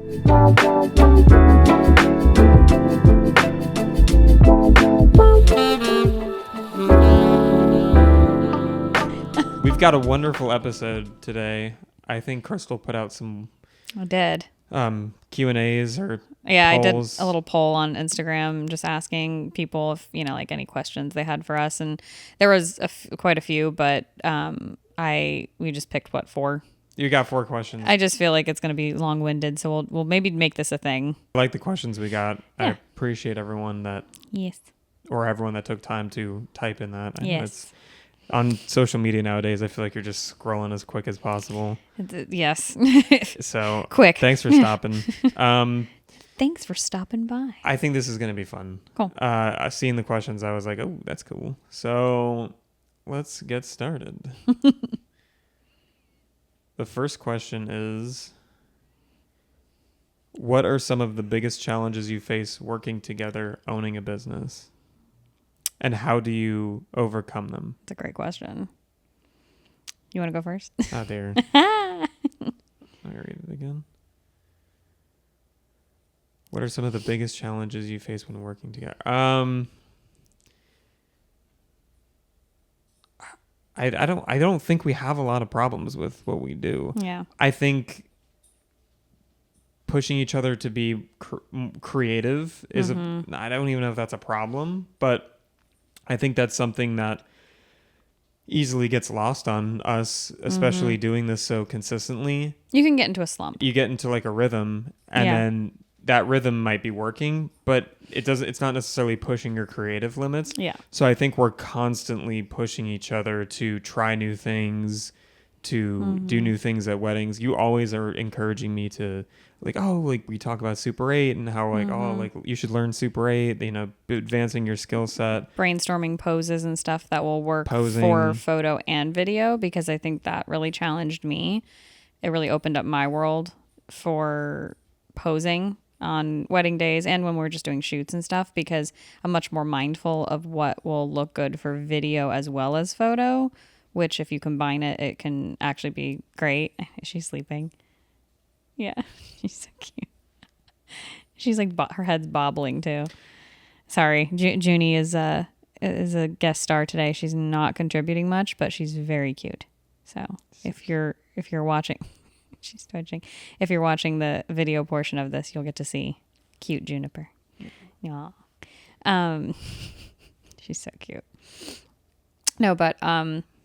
We've got a wonderful episode today. I think Krystal put out some Q&As or yeah, polls. I did a little poll on Instagram just asking people if, like any questions they had for us. And there was quite a few, but we just picked 4? You got 4 questions. I just feel like it's going to be long-winded, so we'll maybe make this a thing. I like the questions we got. Yeah. I appreciate everyone that took time to type in that. I know it's on social media nowadays, I feel like you're just scrolling as quick as possible. Yes. So quick. Thanks for stopping. Thanks for stopping by. I think this is going to be fun. Cool. Seeing the questions, I was like, oh, that's cool. So let's get started. The first question is, what are some of the biggest challenges you face working together, owning a business? And how do you overcome them? That's a great question. You want to go first? Oh, dear. Let me read it again. What are some of the biggest challenges you face when working together? I don't think we have a lot of problems with what we do. Yeah. I think pushing each other to be creative is I don't even know if that's a problem, but I think that's something that easily gets lost on us, especially doing this so consistently. You can get into a slump. You get into like a rhythm, and then that rhythm might be working, but it's not necessarily pushing your creative limits. Yeah. So I think we're constantly pushing each other to try new things, to do new things at weddings. You always are encouraging me to we talk about Super 8 and how you should learn Super 8, advancing your skill set. Brainstorming poses and stuff that will work for photo and video, because I think that really challenged me. It really opened up my world for posing on wedding days and when we're just doing shoots and stuff, because I'm much more mindful of what will look good for video as well as photo, which if you combine it, it can actually be great. Is she sleeping? Yeah, she's so cute. She's like, her head's bobbling too. Sorry, Junie is a guest star today. She's not contributing much, but she's very cute. So if you're watching, she's twitching. If you're watching the video portion of this, you'll get to see cute Juniper. Yeah. She's so cute. No, but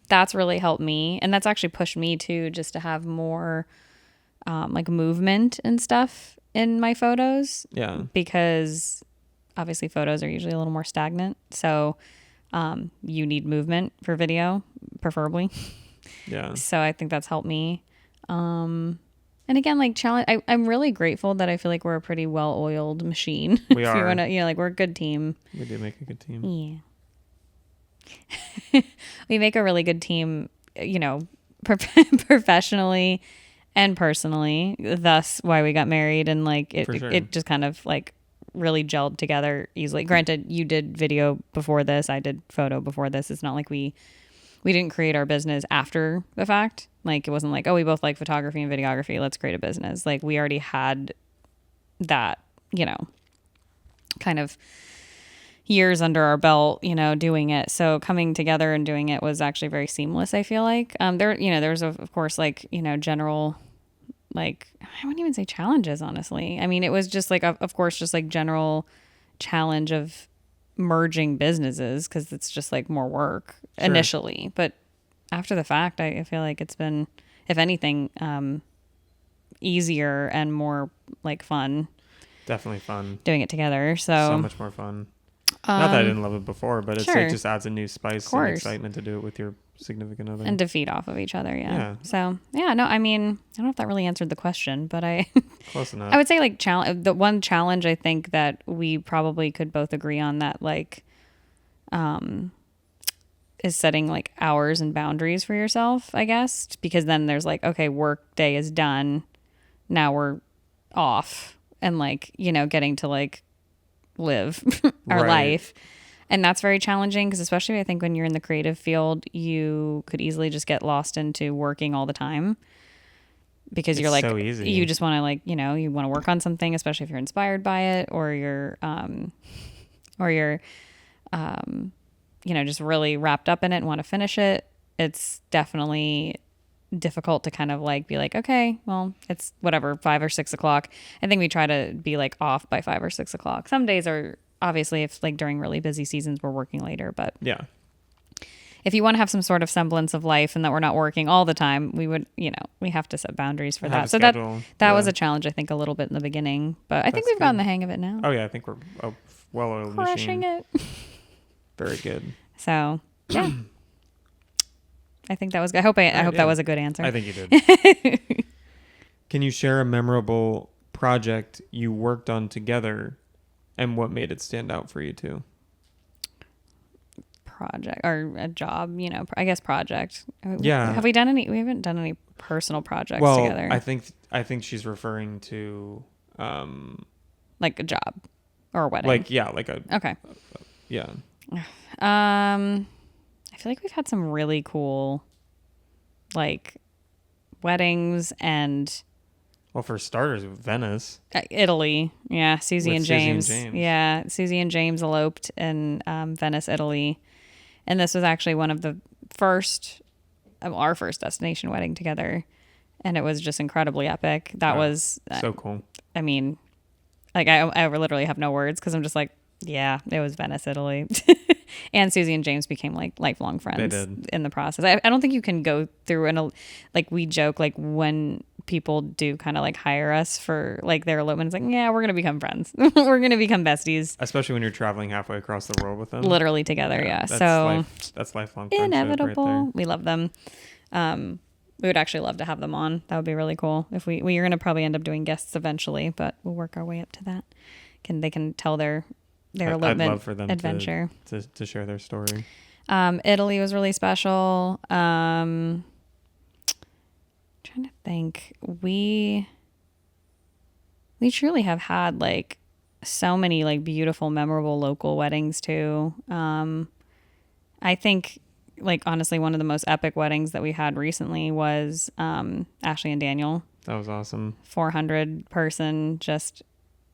that's really helped me, and that's actually pushed me too, just to have more movement and stuff in my photos. Yeah. Because obviously photos are usually a little more stagnant. So you need movement for video, preferably. Yeah. So I think that's helped me. And again, challenge. I'm really grateful that I feel like we're a pretty well-oiled machine. We are. If you want to, we're a good team. We do make a good team. Yeah. We make a really good team, professionally and personally. Thus why we got married, and it just kind of really gelled together easily. Granted, you did video before this, I did photo before this. It's not like we didn't create our business after the fact. It wasn't like, oh, we both like photography and videography, let's create a business. We already had that, kind of years under our belt, doing it. So coming together and doing it was actually very seamless, I feel like. There's of course, general, I wouldn't even say challenges, honestly. I mean, it was just of course, just general challenge of merging businesses, because it's just more work initially. But after the fact, I feel like it's been, if anything, easier and more fun. Definitely fun. Doing it together. So much more fun. Not that I didn't love it before, but it just adds a new spice and excitement to do it with your significant other. And to feed off of each other, yeah. So, yeah, no, I mean, I don't know if that really answered the question, but Close enough. I would say, the one challenge I think that we probably could both agree on that, is setting, hours and boundaries for yourself, I guess. Because then there's, okay, work day is done. Now we're off. And, getting to, live our life. And that's very challenging, because especially I think when you're in the creative field, you could easily just get lost into working all the time. because it's you're like, so easy. you just want to like, you know, you want to work on something, especially if you're inspired by it, or you're you know, just really wrapped up in it and want to finish it. It's definitely difficult to kind of like be like, okay, well, it's whatever, 5 or 6 o'clock. I think we try to be like off by 5 or 6 o'clock. Some days are obviously, if like during really busy seasons, we're working later, but yeah, if you want to have some sort of semblance of life and that we're not working all the time, we would, you know, we have to set boundaries for that. So that was a challenge, I think, a little bit in the beginning, but I think we've gotten the hang of it now. Oh yeah, I think we're a well-oiled machine. Crushing it. Very good. So yeah, I think that was good. I hope that was a good answer. I think you did. Can you share a memorable project you worked on together and what made it stand out for you two? Project or a job, you know, I guess project. Yeah. Have we done any? We haven't done any personal projects together. I think she's referring to like a job or a wedding. Okay. Yeah. I feel like we've had some really cool like weddings and for starters, Venice. Italy. Yeah, Susie and James. Yeah, Susie and James eloped in Venice, Italy. And this was actually one of our first destination wedding together. And it was just incredibly epic. That was so cool. I mean, like I literally have no words because I'm just like, yeah, it was Venice, Italy. And Susie and James became like lifelong friends in the process. I don't think you can go through and like we joke like when people do kind of like hire us for like their elopement, it's like, yeah, we're gonna become friends. We're gonna become besties. Especially when you're traveling halfway across the world with them. Literally together, yeah. That's lifelong inevitable. Right there. We love them. We would actually love to have them on. That would be really cool. If we're gonna probably end up doing guests eventually, but we'll work our way up to that. They can tell their elopement I'd love for them adventure to share their story. Italy was really special. Trying to think, we truly have had like so many like beautiful, memorable local weddings too. I think like honestly one of the most epic weddings that we had recently was Ashley and Daniel. That was awesome. 400 person, just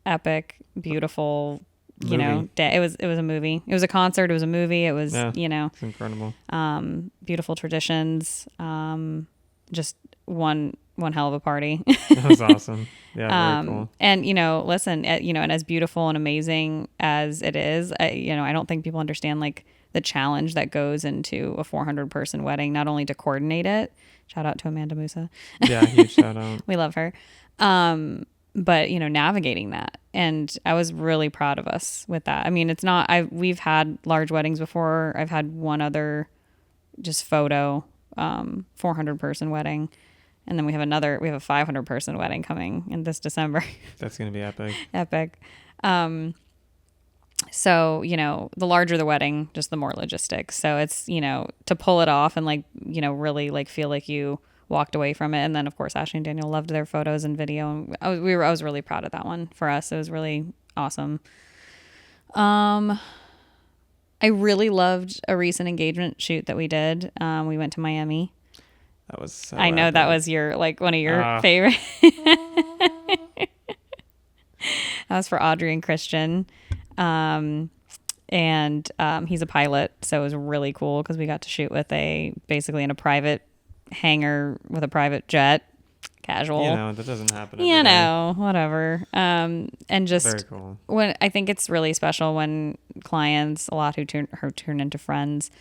epic, beautiful. Movie. You know, it was a movie. It was a concert. It was a movie. It was, you know, it's incredible. Beautiful traditions. Just one hell of a party. That was awesome. Yeah, very cool. And you know, listen, you know, and as beautiful and amazing as it is, you know, I don't think people understand like the challenge that goes into a 400 person wedding. Not only to coordinate it. Shout out to Amanda Musa. Yeah, huge shout out. We love her. But you know, navigating that, and I was really proud of us with that. I mean, it's not, we've had large weddings before. I've had one other just photo, 400 person wedding. And then we have a 500 person wedding coming in this December. That's going to be epic. Epic. So, you know, the larger the wedding, just the more logistics. So it's, you know, to pull it off and like, you know, really like feel like you walked away from it. And then of course Ashley and Daniel loved their photos and video, and I was really proud of that one. For us, it was really awesome. I really loved a recent engagement shoot that we did. We went to Miami. That was so I know epic. That was your like one of your favorite. That was for Audrey and Christian. And he's a pilot, so it was really cool because we got to shoot with basically in a private hangar with a private jet. Casual. You know, that doesn't happen every you day. know, whatever. And just very cool. When I think it's really special when clients, a lot who turn into friends,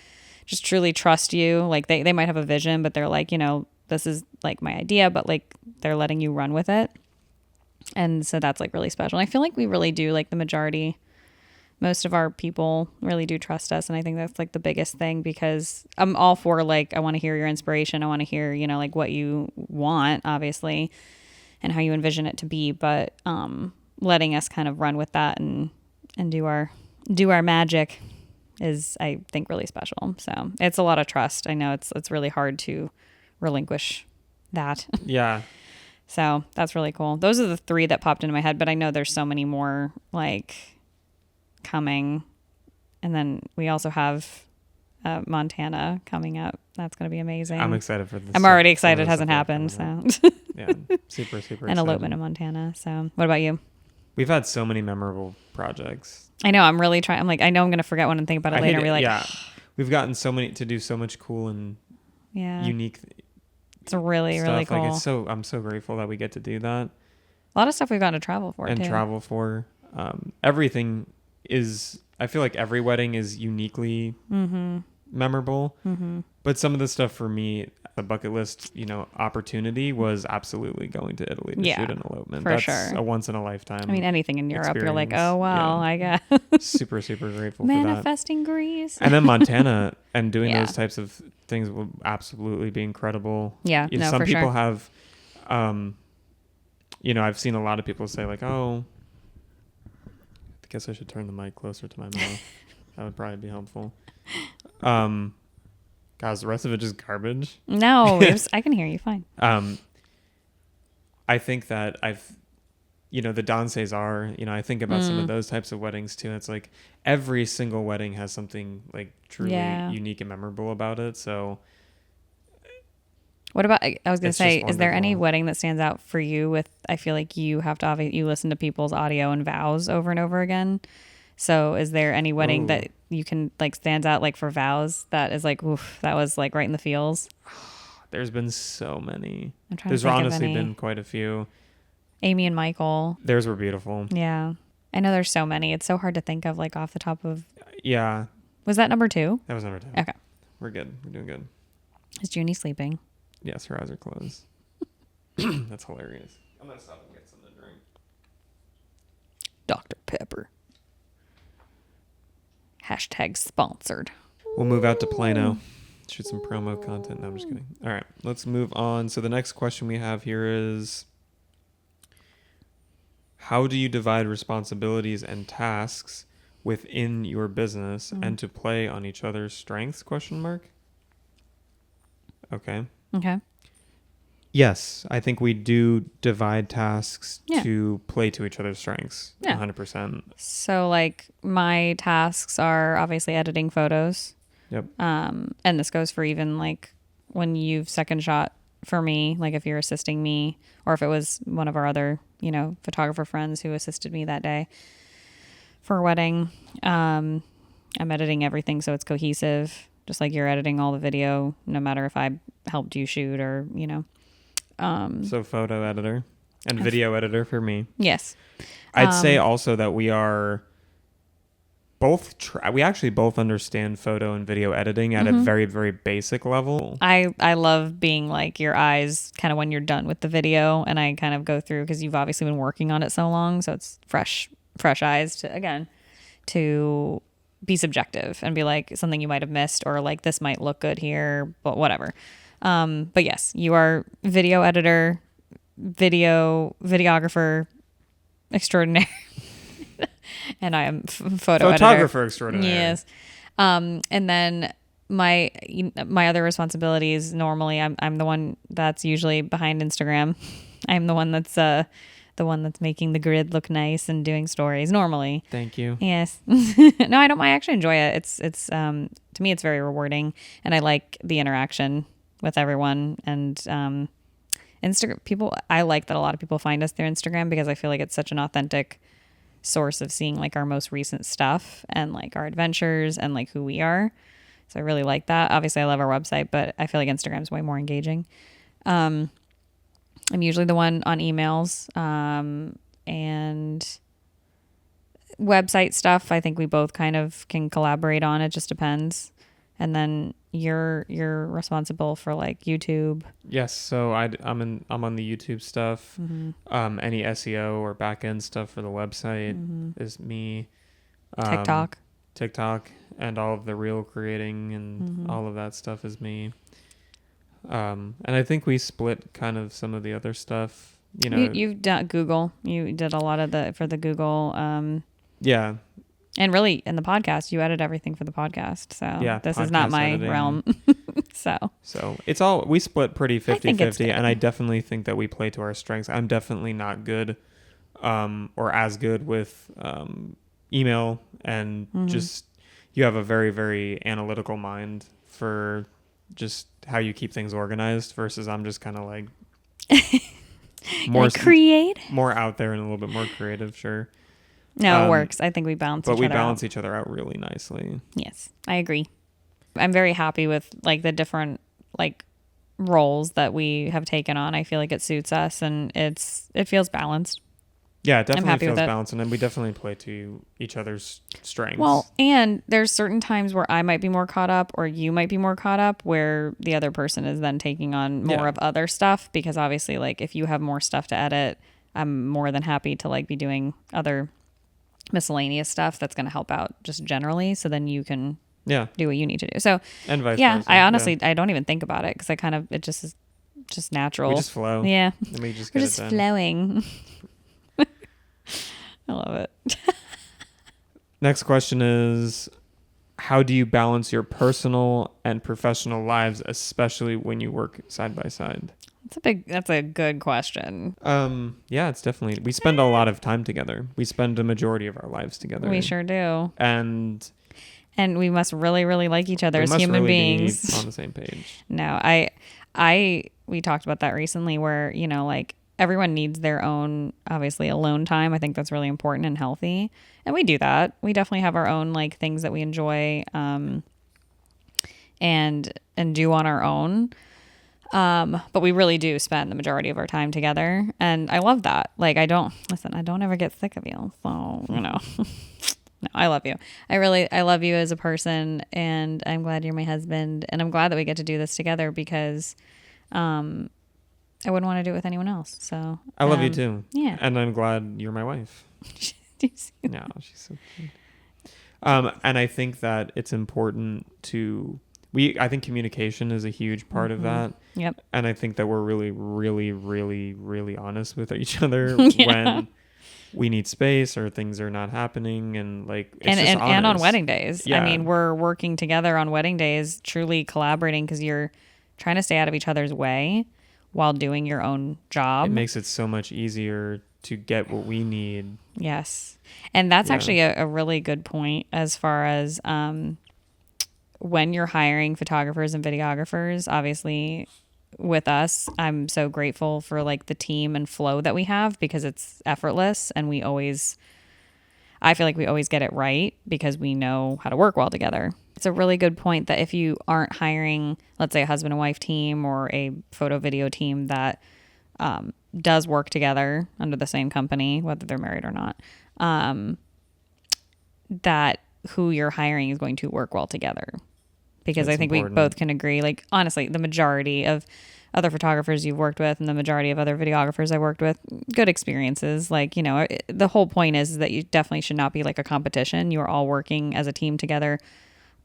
just truly trust you. Like they might have a vision, but they're like, you know, this is like my idea, but like they're letting you run with it. And so that's like really special. And I feel like we really do, like most of our people really do trust us. And I think that's like the biggest thing, because I'm all for like, I want to hear your inspiration. I want to hear, you know, like what you want, obviously, and how you envision it to be. But letting us kind of run with that and do our magic is, I think, really special. So it's a lot of trust. I know it's really hard to relinquish that. Yeah. So that's really cool. Those are the three that popped into my head, but I know there's so many more like coming. And then we also have Montana coming up. That's going to be amazing. I'm excited for this. I'm already excited. It hasn't happened. So yeah, super an elopement in Montana. So what about you? We've had so many memorable projects. I know. I'm really trying. I'm like, I know I'm going to forget one and think about it later. Yeah, we've gotten to do so much cool and unique. It's really, stuff. really cool. Like I'm so grateful that we get to do that. A lot of stuff we've gotten to travel for Everything is. I feel like every wedding is uniquely memorable. Mm-hmm. But some of the stuff for me, the bucket list, opportunity was absolutely going to Italy to shoot an elopement. That's sure. A once in a lifetime. I mean, anything in Europe, you're like, oh wow, I got super, super grateful manifesting Greece. And then Montana and doing those types of things will absolutely be incredible. Yeah, some for people sure. have, I've seen a lot of people say like, oh, I guess I should turn the mic closer to my mouth. That would probably be helpful. Guys, the rest of it just garbage. No, I can hear you fine. I think that the Don Cesar, I think about some of those types of weddings too. And it's like every single wedding has something like truly unique and memorable about it. So what about, I was going to say, is there any wedding that stands out for you I feel like you have to, you listen to people's audio and vows over and over again. So is there any wedding that you can like stands out like for vows that is like, oof, that was like right in the feels? There's been so many. There's honestly been quite a few. Amy and Michael. Theirs were beautiful. Yeah. I know there's so many. It's so hard to think of like off the top of. Yeah. Was that number 2? That was number 2. Okay. We're good. We're doing good. Is Junie sleeping? Yes, her eyes are closed. That's hilarious. I'm going to stop and get something to drink. Dr. Pepper. #sponsored. We'll move out to Plano. Shoot some promo content. No, I'm just kidding. All right, let's move on. So the next question we have here is, how do you divide responsibilities and tasks within your business and to play on each other's strengths? ? Okay. Yes, I think we do divide tasks to play to each other's strengths. 100%. So like my tasks are obviously editing photos. Yep. And this goes for even like when you've second shot for me, like if you're assisting me or if it was one of our other, photographer friends who assisted me that day for a wedding. I'm editing everything so it's cohesive, just like you're editing all the video, no matter if I helped you shoot or, So photo editor and video editor for me. Yes. I'd say also that we are both, we actually both understand photo and video editing at a very, very basic level. I love being like your eyes kind of when you're done with the video, and I kind of go through because you've obviously been working on it so long. So it's fresh eyes to be subjective and be like something you might have missed or like this might look good here, but whatever. But yes, you are video editor, videographer extraordinaire, and I am photographer extraordinaire. Yes. And then my other responsibilities, normally I'm the one that's usually behind Instagram. I'm the one that's making the grid look nice and doing stories normally. Thank you. Yes. No, I don't. I actually enjoy it. It's to me, it's very rewarding, and I like the interaction with everyone. And Instagram people, I like that a lot of people find us through Instagram because I feel like it's such an authentic source of seeing like our most recent stuff and like our adventures and like who we are. So I really like that. Obviously, I love our website, but I feel like Instagram's way more engaging. I'm usually the one on emails and website stuff. I think we both kind of can collaborate on. It just depends. And then you're responsible for like YouTube. Yes, so I'm on the YouTube stuff. Any SEO or back end stuff for the website is me. TikTok and all of the reel creating and all of that stuff is me. And I think we split kind of some of the other stuff. You've done Google. You did a lot of for the Google. Yeah. And really, in the podcast, you edit everything for the podcast. So this is not my editing. realm. So it's all, we split pretty 50-50. And I definitely think that we play to our strengths. I'm definitely not good or as good with email and just, you have a very, very analytical mind for just how you keep things organized versus I'm just kind of like more out there and a little bit more creative. Sure. No, it works. I think we balance each other out. But we balance each other out really nicely. Yes, I agree. I'm very happy with like the different like roles that we have taken on. I feel like it suits us and it feels balanced. Yeah, it definitely feels balanced, and then we definitely play to each other's strengths. Well, and there's certain times where I might be more caught up or you might be more caught up where the other person is then taking on more of other stuff, because obviously like if you have more stuff to edit, I'm more than happy to like be doing other miscellaneous stuff that's going to help out just generally, so then you can do what you need to do. So and vice versa. I honestly I don't even think about it because I kind of it just is just natural. We just flow. Yeah, and we just we're just flowing. I love it. Next question is, how do you balance your personal and professional lives, especially when you work side by side? That's a good question. Yeah, it's definitely, we spend a lot of time together. We spend the majority of our lives together. We sure do. And we must really, really like each other as human beings. Be on the same page. No, we talked about that recently where, you know, like everyone needs their own, obviously, alone time. I think that's really important and healthy. And we do that. We definitely have our own like things that we enjoy and do on our own. But we really do spend the majority of our time together. And I love that. Like, I don't ever get sick of you. So, you know, no, I love you. I love you as a person, and I'm glad you're my husband. And I'm glad that we get to do this together because, I wouldn't want to do it with anyone else. So I love you too. Yeah. And I'm glad you're my wife. No, she's so cute. And I think that it's important I think communication is a huge part of that. Yep. And I think that we're really, really, really, really honest with each other when we need space or things are not happening, and like it's just honest. And on wedding days. Yeah. I mean, we're working together on wedding days, truly collaborating because you're trying to stay out of each other's way while doing your own job. It makes it so much easier to get what we need. Yes. And that's actually a really good point as far as when you're hiring photographers and videographers. Obviously, with us, I'm so grateful for like the team and flow that we have because it's effortless, and I feel like we always get it right because we know how to work well together. It's a really good point that if you aren't hiring, let's say a husband and wife team or a photo video team that does work together under the same company, whether they're married or not, that who you're hiring is going to work well together. Because I think we both can agree, like, honestly, the majority of other photographers you've worked with and the majority of other videographers I worked with, good experiences. Like, you know, the whole point is that you definitely should not be like a competition. You are all working as a team together,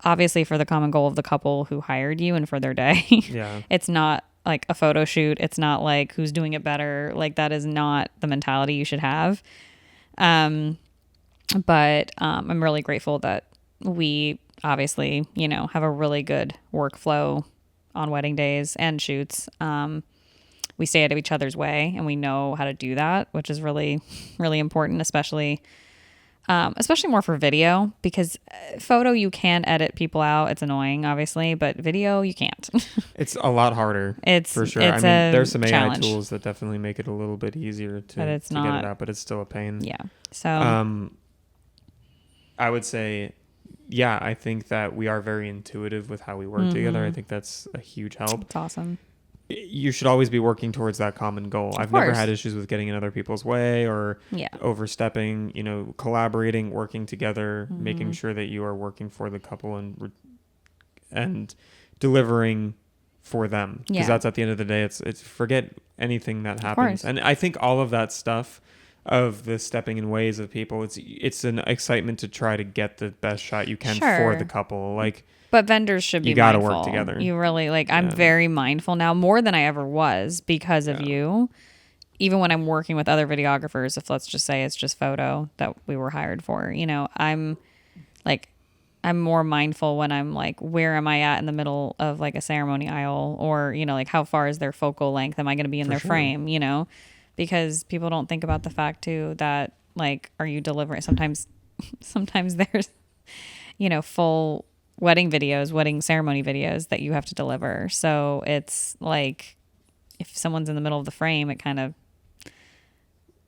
obviously for the common goal of the couple who hired you and for their day. Yeah. It's not like a photo shoot. It's not like who's doing it better. Like, that is not the mentality you should have. But I'm really grateful that we obviously, you know, have a really good workflow on wedding days and shoots. We stay out of each other's way and we know how to do that, which is really, really important, especially more for video, because photo, you can edit people out. It's annoying, obviously, but video, you can't. It's a lot harder. For sure. I mean, there's some AI tools that definitely make it a little bit easier to get it out, but it's still a pain. Yeah. So I would say, yeah, I think that we are very intuitive with how we work together. I think that's a huge help. It's awesome. You should always be working towards that common goal. I've never had issues with getting in other people's way or overstepping, you know, collaborating, working together, making sure that you are working for the couple and delivering for them. Because that's at the end of the day, it's forget anything that happens. And I think all of that stuff of the stepping in ways of people, it's an excitement to try to get the best shot you can for the couple. Like, but vendors should be mindful. You got to work together. You really, like, I'm very mindful now, more than I ever was because of you. Even when I'm working with other videographers, if let's just say it's just photo that we were hired for, you know, I'm more mindful when I'm like, where am I at in the middle of like a ceremony aisle, or, you know, like how far is their focal length? Am I going to be in their frame, you know? Because people don't think about the fact too that, like, are you delivering? Sometimes there's, full wedding videos, wedding ceremony videos that you have to deliver. So it's like if someone's in the middle of the frame, it kind of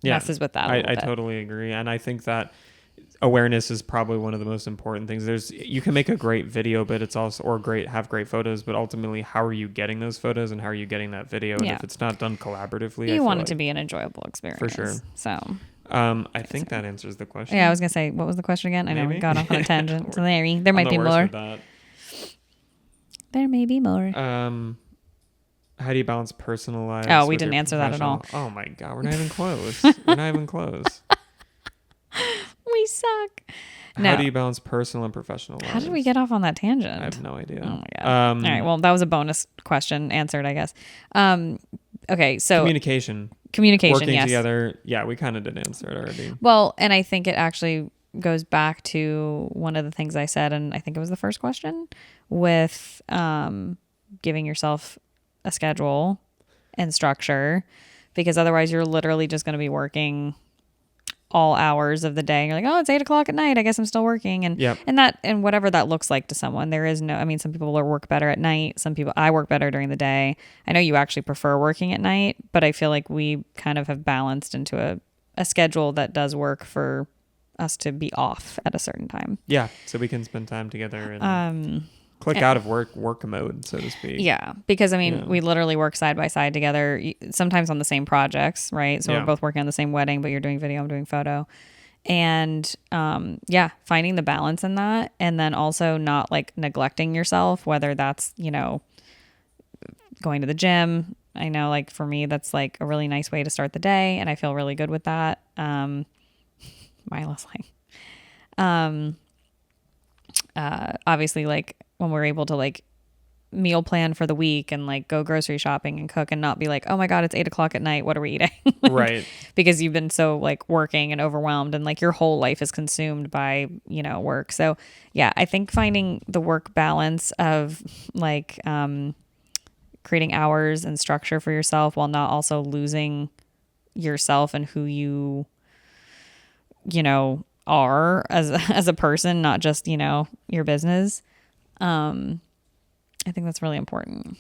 messes with that a little I bit. totally agree. And I think that awareness is probably one of the most important things. You can make a great video, but it's also, or have great photos, but ultimately how are you getting those photos and how are you getting that video? And if it's not done collaboratively, you want it to be an enjoyable experience. For sure. So I think that answers the question. Yeah, I was going to say, what was the question again? I know we got off on a tangent. So there might be more. There may be more. How do you balance personal life? Oh, we didn't answer that at all. Oh my God, we're not even close. We're not even close. We suck. How do you balance personal and professional lives? How did we get off on that tangent? I have no idea. Oh my God. All right. Well, that was a bonus question answered, I guess. Okay. So communication, working together. Yeah, we kind of did answer it already. Well, and I think it actually goes back to one of the things I said, and I think it was the first question with giving yourself a schedule and structure, because otherwise you're literally just going to be working all hours of the day. And you're like, oh, it's 8:00 at night. I guess I'm still working. And whatever that looks like to someone, there is no, I mean, some people work better at night. I work better during the day. I know you actually prefer working at night, but I feel like we kind of have balanced into a schedule that does work for us to be off at a certain time. Yeah. So we can spend time together and click out of work mode, so to speak. Yeah. Because I mean, we literally work side by side together, sometimes on the same projects, right? So we're both working on the same wedding, but you're doing video, I'm doing photo. And finding the balance in that. And then also not like neglecting yourself, whether that's, going to the gym. I know like for me, that's like a really nice way to start the day. And I feel really good with that. Milo's like, obviously like when we're able to like meal plan for the week and like go grocery shopping and cook and not be like, oh my God, it's 8:00 at night. What are we eating? Right. Because you've been so like working and overwhelmed and like your whole life is consumed by, work. So yeah, I think finding the work balance of like, creating hours and structure for yourself while not also losing yourself and who you are as a person, not just, your business. I think that's really important.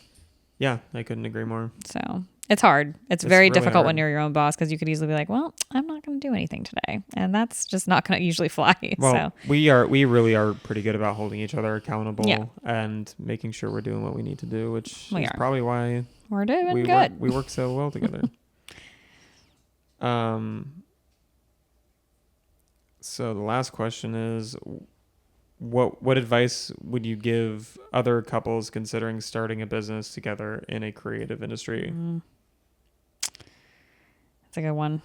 Yeah, I couldn't agree more. So it's hard. It's very really difficult when you're your own boss, because you could easily be like, well, I'm not going to do anything today. And that's just not going to usually fly. Well, we really are pretty good about holding each other accountable and making sure we're doing what we need to do, which is probably why we're doing good. We work so well together. So the last question is, what advice would you give other couples considering starting a business together in a creative industry? That's a good one.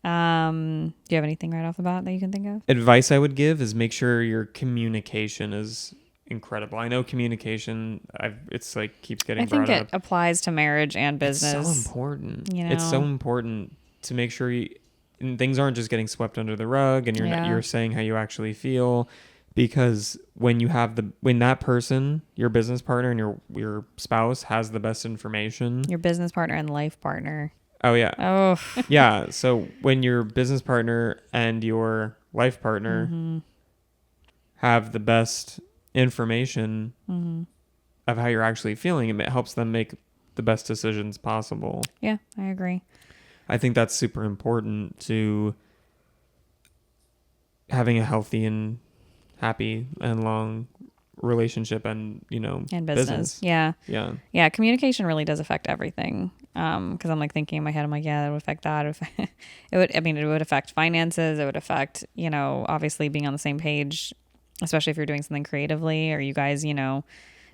Do you have anything right off the bat that you can think of? Advice I would give is make sure your communication is incredible. I know communication, it's like keeps getting brought up. I think it applies to marriage and business. It's so important. It's so important to make sure and things aren't just getting swept under the rug, and you're saying how you actually feel. Because when that person, your business partner and your spouse has the best information. Your business partner and life partner. Oh, yeah. Oh. Yeah. So when your business partner and your life partner have the best information of how you're actually feeling, it helps them make the best decisions possible. Yeah, I agree. I think that's super important to having a healthy and happy and long relationship and business. Yeah Communication really does affect everything, because I'm like thinking in my head, I'm like, yeah, that would affect that. It would affect finances. It would affect obviously being on the same page, especially if you're doing something creatively, or you guys doesn't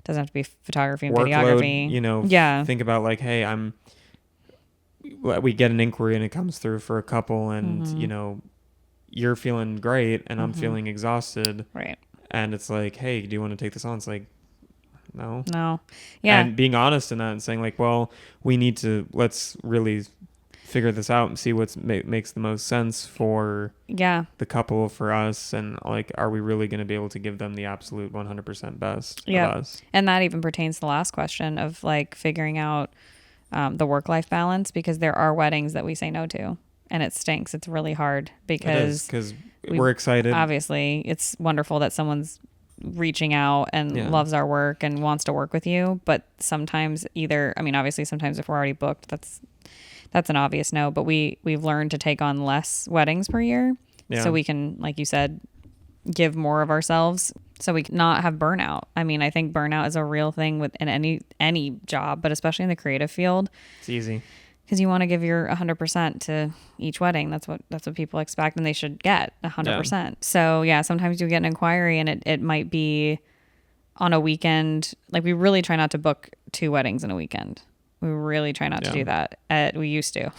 have to be photography and workload, videography. Think about like, hey, we get an inquiry and it comes through for a couple, and you're feeling great and I'm feeling exhausted. Right. And it's like, hey, do you want to take this on? It's like, no. Yeah. And being honest in that and saying like, well, let's really figure this out and see what makes the most sense for the couple, for us. And like, are we really going to be able to give them the absolute 100% best of us? And that even pertains to the last question of like figuring out the work-life balance, because there are weddings that we say no to. and it stinks. It's really hard because we're excited. Obviously, it's wonderful that someone's reaching out and loves our work and wants to work with you. But sometimes obviously sometimes if we're already booked, that's an obvious no. But we've learned to take on less weddings per year. So we can, like you said, give more of ourselves so we can not have burnout. I mean, I think burnout is a real thing in any job, but especially in the creative field. It's easy. Because you want to give your 100% to each wedding. That's what people expect, and they should get 100%. Yeah. So sometimes you get an inquiry and it might be on a weekend. Like, we really try not to book 2 weddings in a weekend. We really try not to do that. We used to.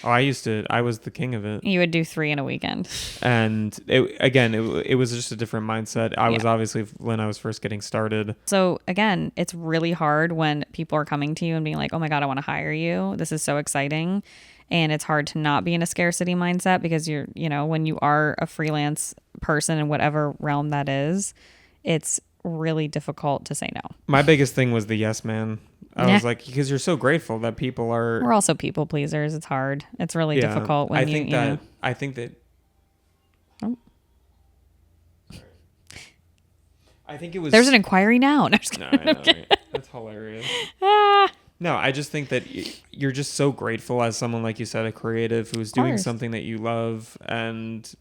Oh, I used to. I was the king of it. You would do 3 in a weekend. And it was just a different mindset. I was obviously when I was first getting started. So again, it's really hard when people are coming to you and being like, oh my God, I want to hire you. This is so exciting. And it's hard to not be in a scarcity mindset because when you are a freelance person in whatever realm that is, it's really difficult to say no. My biggest thing was the yes man. I was like, because you're so grateful that people are. We're also people pleasers. It's hard. It's really difficult when I think that. Oh. I think it was. There's an inquiry now. No, I know, right? That's hilarious. No, I just think that you're just so grateful as someone, like you said, a creative who's doing something that you love and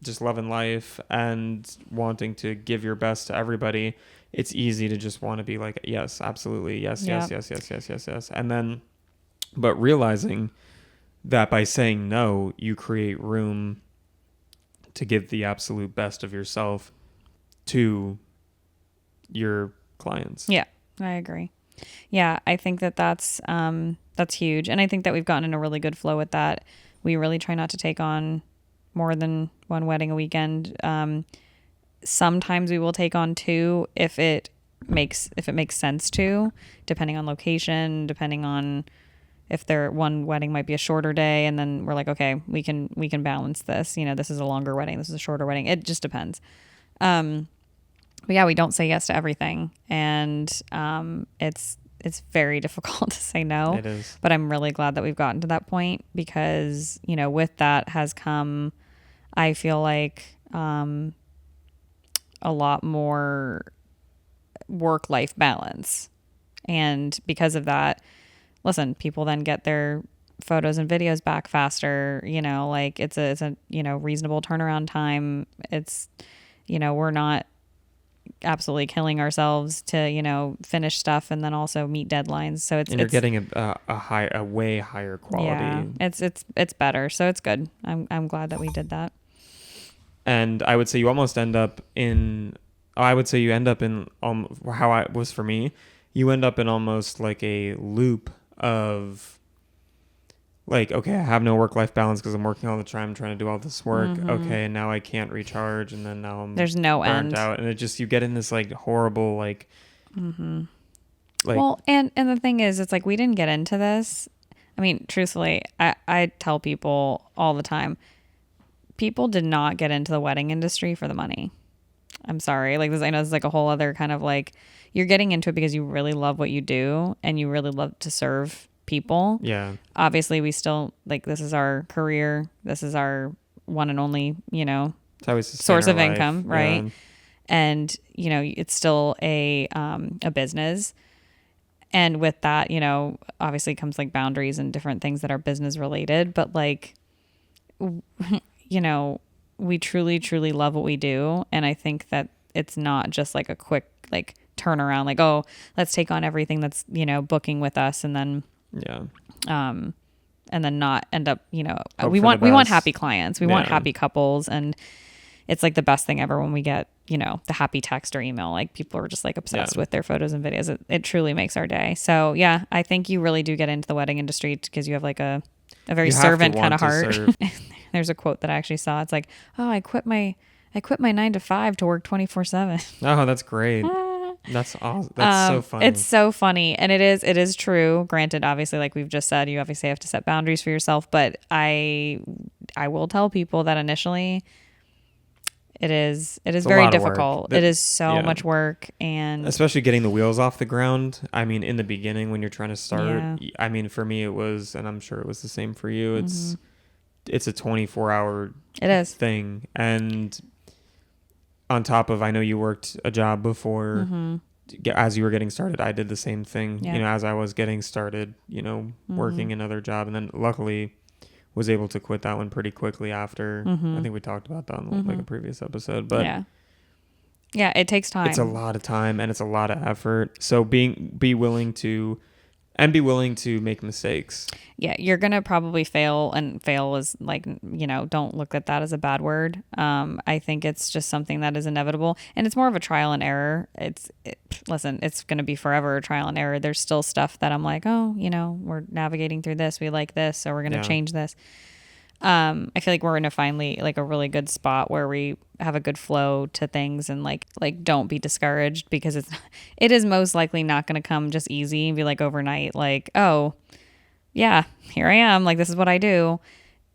just loving life and wanting to give your best to everybody. It's easy to just want to be like, yes, absolutely. Yes. And then, but realizing that by saying no, you create room to give the absolute best of yourself to your clients. Yeah, I agree. Yeah, I think that's huge. And I think that we've gotten in a really good flow with that. We really try not to take on more than 1 wedding a weekend. Sometimes we will take on 2 if it makes sense to, depending on location, depending on if one wedding might be a shorter day, and then we're like, okay, we can balance this. This is a longer wedding, this is a shorter wedding. It just depends. But yeah, we don't say yes to everything, and it's very difficult to say no. It is. But I'm really glad that we've gotten to that point because with that has come, I feel like a lot more work-life balance. And because of that, listen, people then get their photos and videos back faster. Like it's a reasonable turnaround time. It's, we're not absolutely killing ourselves to, finish stuff and then also meet deadlines. So you're getting a way higher quality. Yeah, it's better. So it's good. I'm glad that we did that. And I would say you end up in how it was for me. You end up in almost like a loop of like, okay, I have no work-life balance because I'm working all the time, trying to do all this work. Mm-hmm. Okay, and now I can't recharge, and then now there's no burnt end out, and you get in this like horrible like. Mm-hmm. Like, well, and the thing is, it's like we didn't get into this. I mean, truthfully, I tell people all the time. People did not get into the wedding industry for the money. I'm sorry. Like this, I know this is like a whole other kind of like, you're getting into it because you really love what you do and you really love to serve people. Yeah. Obviously we still like, this is our career. This is our one and only, source of income. Right. Yeah. And, it's still a business. And with that, obviously comes like boundaries and different things that are business related, but like, we truly, truly love what we do. And I think that it's not just like a quick like turnaround, like, oh, let's take on everything that's, booking with us. And then, and then not end up, we want happy clients. We want happy couples. And it's like the best thing ever when we get, the happy text or email, like people are just like obsessed with their photos and videos. It truly makes our day. So yeah, I think you really do get into the wedding industry because you have like a very servant kind of heart. There's a quote that I actually saw. It's like, oh, I quit my 9 to 5 to work 24/7. Oh, that's great. That's awesome. That's so funny. It's so funny. And it is true. Granted, obviously, like we've just said, you obviously have to set boundaries for yourself. But I will tell people that initially it is very difficult. It is so much work, and especially getting the wheels off the ground. I mean, in the beginning when you're trying to start, I mean, for me it was, and I'm sure it was the same for you. It's it's a 24-hour it is thing. And on top of, I know you worked a job before. Mm-hmm. As you were getting started, I did the same thing. Yeah. As I was getting started, working another job, and then luckily was able to quit that one pretty quickly after. I think we talked about that on like a previous episode, but yeah, it takes time. It's a lot of time and it's a lot of effort. So be willing to make mistakes. Yeah, you're going to probably fail, and fail is like, don't look at that as a bad word. I think it's just something that is inevitable, and it's more of a trial and error. Listen, it's going to be forever a trial and error. There's still stuff that I'm like, oh, we're navigating through this. We like this, so we're going to change this. I feel like we're in finally like a really good spot where we have a good flow to things, and like don't be discouraged, because it is most likely not going to come just easy and be like overnight, like, oh yeah, here I am, like this is what I do.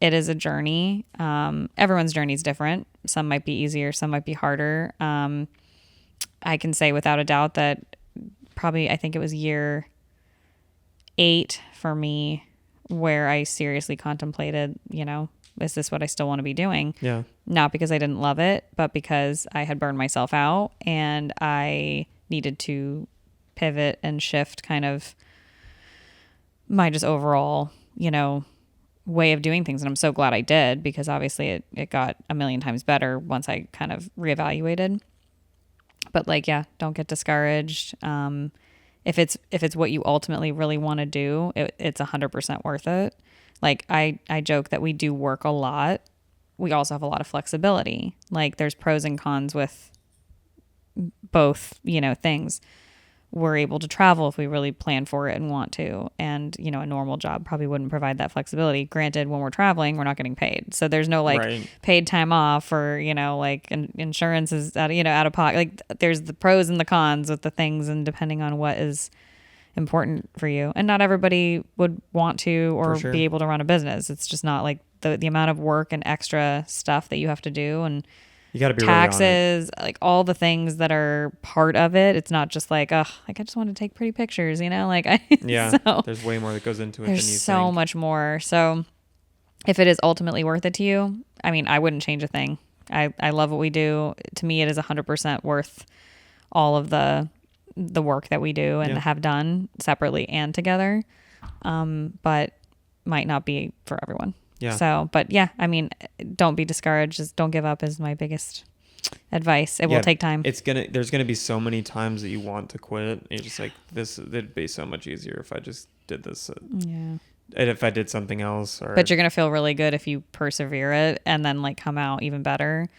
It is a journey. Everyone's journey is different. Some might be easier, some might be harder. I can say without a doubt that probably, I think it was year 8 for me where I seriously contemplated, is this what I still want to be doing? Yeah. Not because I didn't love it, but because I had burned myself out and I needed to pivot and shift kind of my just overall, way of doing things. And I'm so glad I did, because obviously it got a million times better once I kind of reevaluated. But like, yeah, don't get discouraged. If it's what you ultimately really want to do, it's 100% worth it. Like I joke that we do work a lot. We also have a lot of flexibility. Like there's pros and cons with both, things. We're able to travel if we really plan for it and want to. And, a normal job probably wouldn't provide that flexibility. Granted, when we're traveling, we're not getting paid. So there's no paid time off, or, insurance is out of pocket. Like there's the pros and the cons with the things, and depending on what is important for you. And not everybody would want to or be able to run a business. It's just not like the amount of work and extra stuff that you have to do, and you got to be taxes, really like all the things that are part of it. It's not just like, oh, like I just want to take pretty pictures, So there's way more that goes into it than you think. There's so much more. So if it is ultimately worth it to you, I mean, I wouldn't change a thing. I love what we do. To me, it is 100% worth all of the work that we do and have done separately and together. But might not be for everyone. Yeah. So, but yeah, I mean, don't be discouraged. Just don't give up is my biggest advice. It will take time. There's gonna be so many times that you want to quit. You're just like, it'd be so much easier if I just did this. And if I did something else. But you're gonna feel really good if you persevere it and then like come out even better.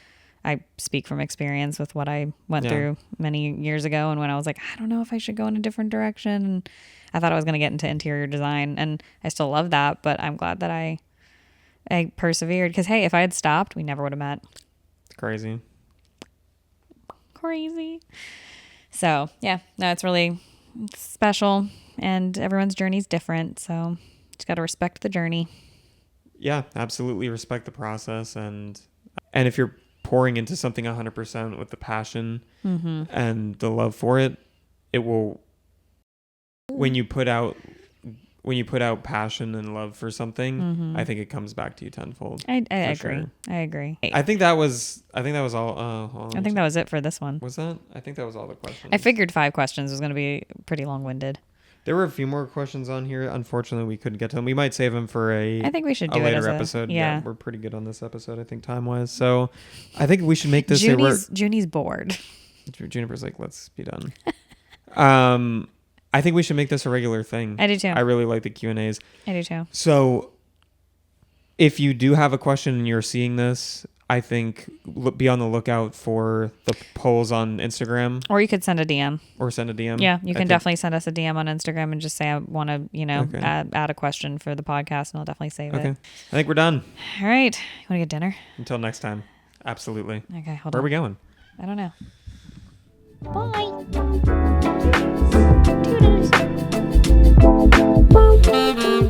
I speak from experience with what I went through many years ago, and when I was like, I don't know if I should go in a different direction. And I thought I was gonna get into interior design, and I still love that, but I'm glad that I persevered, because hey, if I had stopped, we never would have met. Crazy. So yeah, no, it's really special, and everyone's journey is different, so just got to respect the journey. Yeah, absolutely respect the process, and if you're pouring into something 100% with the passion and the love for it, it will, when you put out passion and love for something, I think it comes back to you tenfold. I agree. Sure. I agree. I think that was all. I think that was it for this one. Was that? I think that was all the questions. I figured 5 questions was going to be pretty long-winded. There were a few more questions on here. Unfortunately, we couldn't get to them. We might save them for I think we should do later episode. Yeah, we're pretty good on this episode, I think, time-wise. So I think we should make this Junie's bored. Juniper's like, let's be done. I think we should make this a regular thing. I do too. I really like the Q&As. I do too. So if you do have a question and you're seeing this, I think be on the lookout for the polls on Instagram. Or you could send a DM. Yeah, you can definitely send us a DM on Instagram and just say, I want to, add a question for the podcast, and I'll definitely save it. I think we're done. All right. You want to get dinner? Until next time. Absolutely. Okay, hold on. Where are we going? I don't know. Bye. Toodles.